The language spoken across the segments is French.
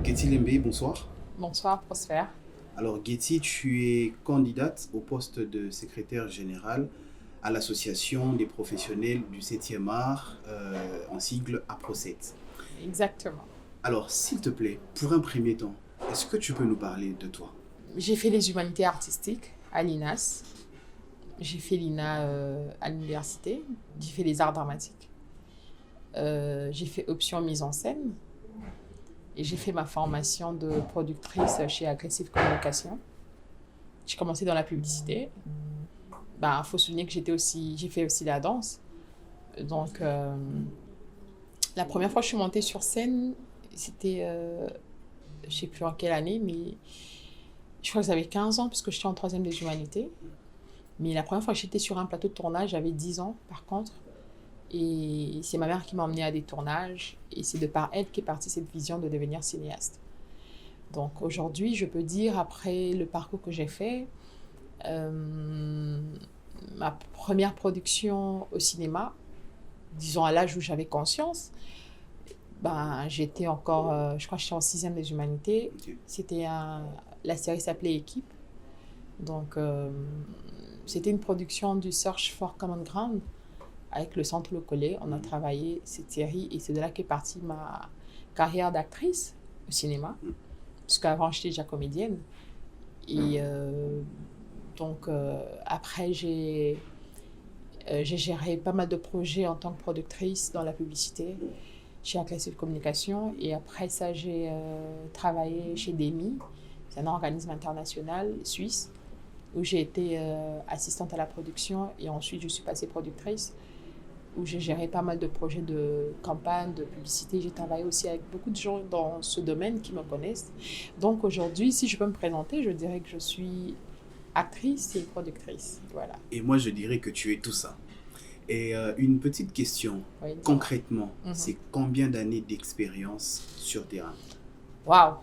Getty Lembe, bonsoir. Bonsoir, Prosper. Alors Getty, tu es candidate au poste de secrétaire général à l'association des professionnels du 7e art, en sigle APRO7. Exactement. Alors s'il te plaît, pour un premier temps, est-ce que tu peux nous parler de toi? J'ai fait les humanités artistiques à l'INAS. J'ai fait l'INA à l'université. J'ai fait les arts dramatiques. J'ai fait option mise en scène. Et j'ai fait ma formation de productrice chez Aggressive Communication. J'ai commencé dans la publicité. Faut souligner que j'ai fait aussi la danse. Donc, la première fois que je suis montée sur scène, c'était, je ne sais plus en quelle année, mais je crois que j'avais 15 ans, puisque j'étais en troisième des humanités. Mais la première fois que j'étais sur un plateau de tournage, j'avais 10 ans, par contre. Et c'est ma mère qui m'a emmenée à des tournages. Et c'est de par elle qu'est partie cette vision de devenir cinéaste. Donc aujourd'hui, je peux dire, après le parcours que j'ai fait, ma première production au cinéma, disons à l'âge où j'avais conscience, j'étais encore, je crois que j'étais en sixième des humanités. Ok. C'était la série s'appelait Équipe. Donc, c'était une production du Search for Common Ground avec le Centre Le Collet. On a travaillé cette série et c'est de là qu'est partie ma carrière d'actrice au cinéma. Parce qu'avant, j'étais déjà comédienne. Et après, j'ai géré pas mal de projets en tant que productrice dans la publicité chez Aggressive Communication. Et après ça, j'ai travaillé chez DEMI. C'est un organisme international suisse où j'ai été assistante à la production et ensuite je suis passée productrice où j'ai géré pas mal de projets de campagne, de publicité. J'ai travaillé aussi avec beaucoup de gens dans ce domaine qui me connaissent. Donc aujourd'hui, si je peux me présenter, je dirais que je suis actrice et productrice. Voilà. Et moi je dirais que tu es tout ça. Et une petite question, Oui, concrètement, c'est combien d'années d'expérience sur terrain? Waouh!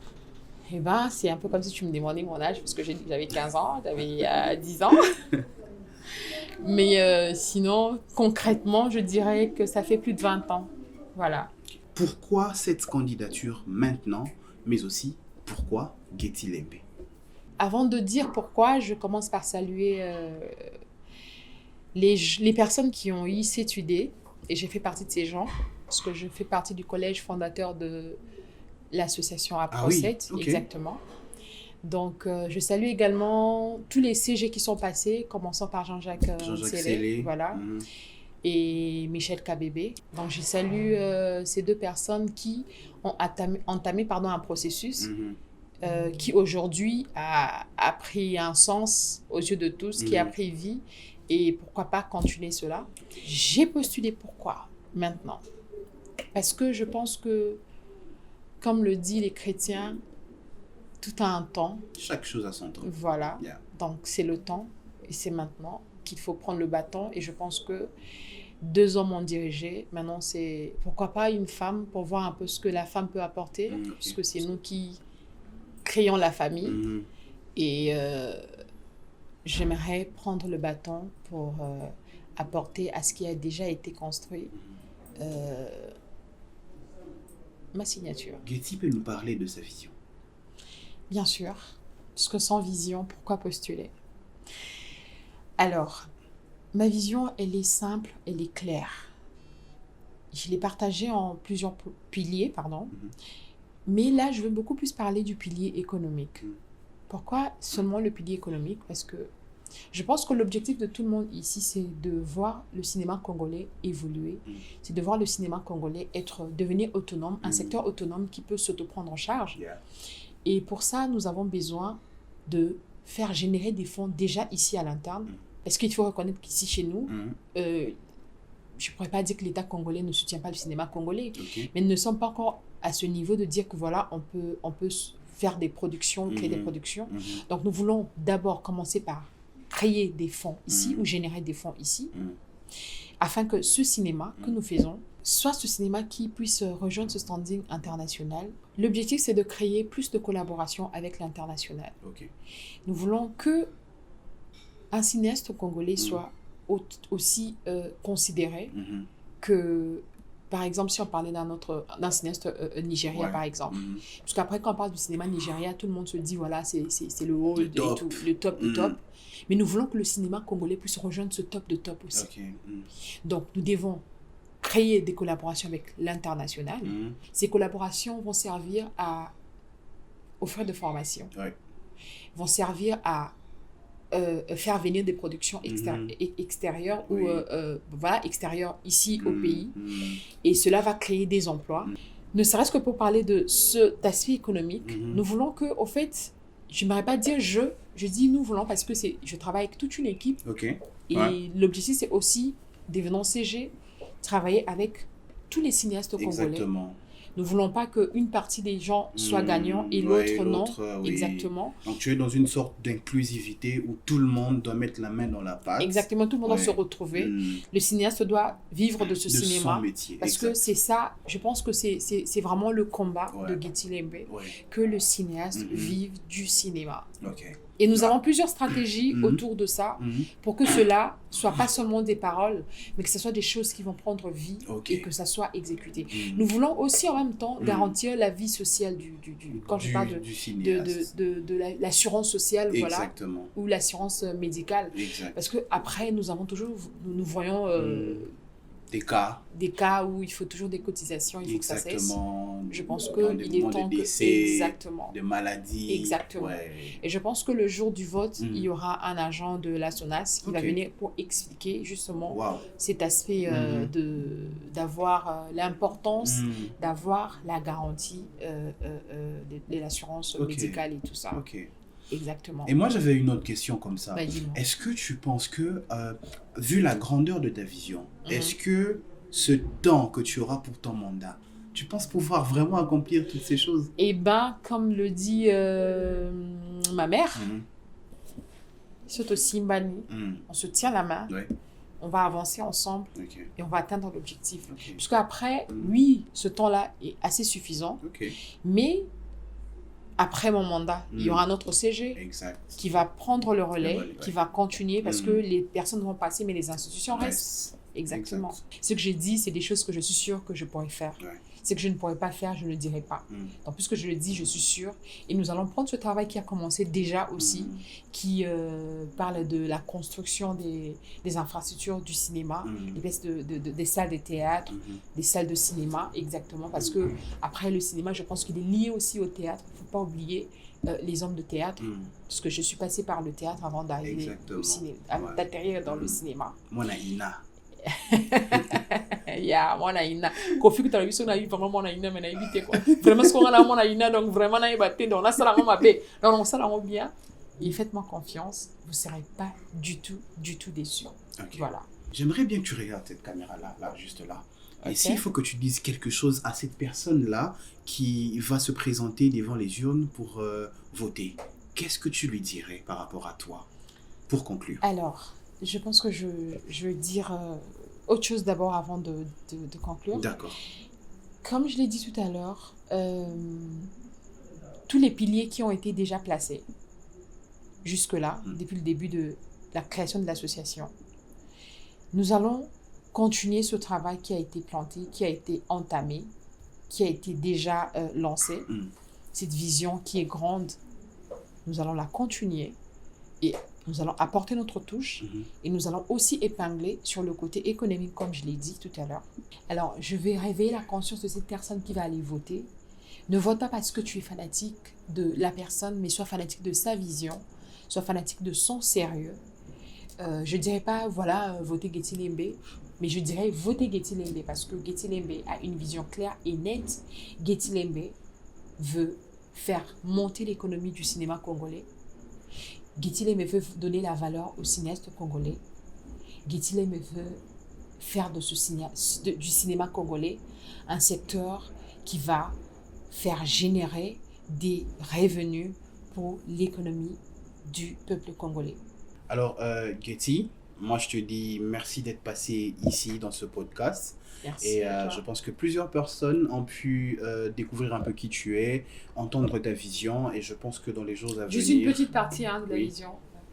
Eh ben, c'est un peu comme si tu me demandais mon âge, parce que j'avais 15 ans, j'avais 10 ans. Mais sinon, concrètement, je dirais que ça fait plus de 20 ans. Voilà. Pourquoi cette candidature maintenant, mais aussi pourquoi Getty Lembe? Avant de dire pourquoi, je commence par saluer les personnes qui ont eu cette idée. Et j'ai fait partie de ces gens, parce que je fais partie du collège fondateur de l'association APRO7, ok. exactement. Donc, je salue également tous les CG qui sont passés, commençant par Jean-Jacques Sélé, voilà, et Michel Kabébé. Donc, je salue ces deux personnes qui ont entamé un processus qui aujourd'hui a pris un sens aux yeux de tous, qui a pris vie, et pourquoi pas continuer cela. J'ai postulé pourquoi maintenant? Parce que je pense que, comme le disent les chrétiens, tout a un temps. Chaque chose a son temps. Voilà. Yeah. Donc, c'est le temps et c'est maintenant qu'il faut prendre le bâton. Et je pense que 2 hommes ont dirigé. Maintenant, c'est pourquoi pas une femme pour voir un peu ce que la femme peut apporter, Okay. puisque c'est nous qui créons la famille. Et j'aimerais prendre le bâton pour apporter à ce qui a déjà été construit ma signature. Getty peut nous parler de sa vision. Bien sûr, parce que sans vision, pourquoi postuler? Alors, ma vision, elle est simple, elle est claire. Je l'ai partagée en plusieurs piliers, mais là, je veux beaucoup plus parler du pilier économique. Pourquoi seulement le pilier économique? Parce que je pense que l'objectif de tout le monde ici, c'est de voir le cinéma congolais évoluer, c'est de voir le cinéma congolais devenir autonome, un secteur autonome qui peut s'autoprendre en charge. Yeah. Et pour ça, nous avons besoin de faire générer des fonds déjà ici à l'interne. Parce qu'il faut reconnaître qu'ici, chez nous, je ne pourrais pas dire que l'État congolais ne soutient pas le cinéma congolais, mais nous ne sommes pas encore à ce niveau de dire que voilà, on peut faire des productions, créer des productions. Donc, nous voulons d'abord commencer par créer des fonds ici ou générer des fonds ici, afin que ce cinéma que nous faisons soit ce cinéma qui puisse rejoindre ce standing international. L'objectif, c'est de créer plus de collaboration avec l'international. Okay. Nous voulons que un cinéaste congolais soit aussi considéré que par exemple, si on parlait d'un cinéaste nigérien, par exemple. Parce qu'après, quand on parle du cinéma nigérien, tout le monde se dit, voilà, c'est le haut et tout, le top de top. Mais nous voulons que le cinéma congolais puisse rejoindre ce top de top aussi. Donc, nous devons créer des collaborations avec l'international. Ces collaborations vont servir à offrir de formation, vont servir à faire venir des productions extérieures ou extérieures ici au pays, et cela va créer des emplois. Ne serait-ce que pour parler de cet aspect économique, nous voulons que, au fait, je n'aimerais pas dire je dis nous voulons parce que je travaille avec toute une équipe et l'objectif c'est aussi, devenant CG, travailler avec tous les cinéastes congolais. Exactement. Nous ne voulons pas qu'une partie des gens soient gagnants et l'autre non. Exactement. Donc tu es dans une sorte d'inclusivité où tout le monde doit mettre la main dans la pâte. Exactement, tout le monde doit se retrouver. Le cinéaste doit vivre de ce cinéma. Son métier. Parce que c'est ça, je pense que c'est vraiment le combat de Getty Lembe, que le cinéaste vive du cinéma. Et nous avons plusieurs stratégies autour de ça pour que cela soit pas seulement des paroles, mais que ce soit des choses qui vont prendre vie et que ça soit exécuté. Nous voulons aussi en même temps garantir la vie sociale quand je parle de l'assurance sociale, ou l'assurance médicale. Parce que après nous voyons des cas où il faut toujours des cotisations, il faut que ça cesse. Je pense qu'il est temps de maladies. Exactement. Et je pense que le jour du vote, il y aura un agent de la SONAS qui va venir pour expliquer justement cet aspect d'avoir l'importance d'avoir la garantie de l'assurance médicale et tout ça. Exactement. Et moi, j'avais une autre question comme ça. Est-ce que tu penses que, vu la grandeur de ta vision, est-ce que ce temps que tu auras pour ton mandat, tu penses pouvoir vraiment accomplir toutes ces choses? Eh bien, comme le dit ma mère, Soto Simbani, on se tient la main, on va avancer ensemble et on va atteindre l'objectif. Parce qu'après, oui, ce temps-là est assez suffisant, mais... Après mon mandat, il y aura un autre CG qui va prendre le relais, qui va continuer parce que les personnes vont passer, mais les institutions restent. Exactement. Ce que j'ai dit, c'est des choses que je suis sûre que je pourrais faire. Ce que je ne pourrais pas faire, je ne le dirai pas. Donc, puisque je le dis, je suis sûre. Et nous allons prendre ce travail qui a commencé déjà aussi, qui parle de la construction des infrastructures du cinéma, des salles de théâtre, des salles de cinéma, exactement. Parce que après le cinéma, je pense qu'il est lié aussi au théâtre. Il ne faut pas oublier les hommes de théâtre, parce que je suis passée par le théâtre avant d'arriver au cinéma, d'atterrir dans le cinéma. Mwana ina kofi kutala biso na vraiment mwana ina mais na éviter quoi vraiment ce qu'on a mwana ina donc vraiment na ébaté donc na sala ngoma bé donc on sala bien et faites-moi confiance, vous serez pas du tout déçus. Voilà. J'aimerais bien que tu regardes cette caméra là juste là. Et s'il faut que tu dises quelque chose à cette personne là qui va se présenter devant les urnes pour voter, qu'est-ce que tu lui dirais par rapport à toi pour conclure? Alors, je pense que je vais dire autre chose d'abord avant de conclure. D'accord. Comme je l'ai dit tout à l'heure, tous les piliers qui ont été déjà placés jusque-là, depuis le début de la création de l'association, nous allons continuer ce travail qui a été planté, qui a été entamé, qui a été déjà lancé. Cette vision qui est grande, nous allons la continuer et nous allons apporter notre touche et nous allons aussi épingler sur le côté économique, comme je l'ai dit tout à l'heure. Alors, je vais réveiller la conscience de cette personne qui va aller voter. Ne vote pas parce que tu es fanatique de la personne, mais sois fanatique de sa vision, sois fanatique de son sérieux. Je ne dirais pas, voilà, votez Getty Lembe, mais je dirais votez Getty Lembe parce que Getty Lembe a une vision claire et nette. Getty Lembe veut faire monter l'économie du cinéma congolais. Getty Lembe veut donner la valeur au cinéaste congolais. Getty Lembe veut faire du cinéma congolais un secteur qui va faire générer des revenus pour l'économie du peuple congolais. Alors, Getty, moi je te dis merci d'être passé ici dans ce podcast. Merci. Et je pense que plusieurs personnes ont pu découvrir un peu qui tu es, entendre ta vision, et je pense que dans les jours à venir... Juste une petite partie de la vision.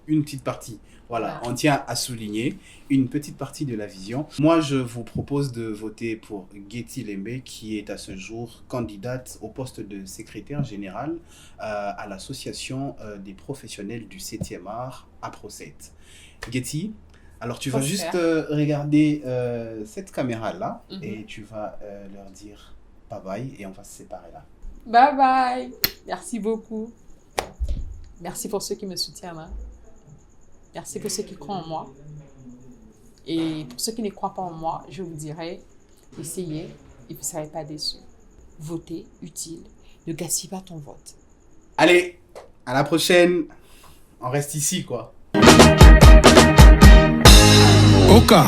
une petite partie. Voilà, Ouais. on tient à souligner une petite partie de la vision. Moi, je vous propose de voter pour Getty Lembe, qui est à ce jour candidate au poste de secrétaire général à l'association des professionnels du 7e art, APRO7. Getty, alors tu vas juste regarder cette caméra-là et tu vas leur dire bye bye et on va se séparer là. Bye bye. Merci beaucoup. Merci pour ceux qui me soutiennent. Hein. Merci pour ceux qui croient en moi. Et pour ceux qui ne croient pas en moi, je vous dirais, essayez et vous ne serez pas déçus. Votez, utile. Ne gaspille pas ton vote. Allez, à la prochaine. On reste ici, quoi. Oka.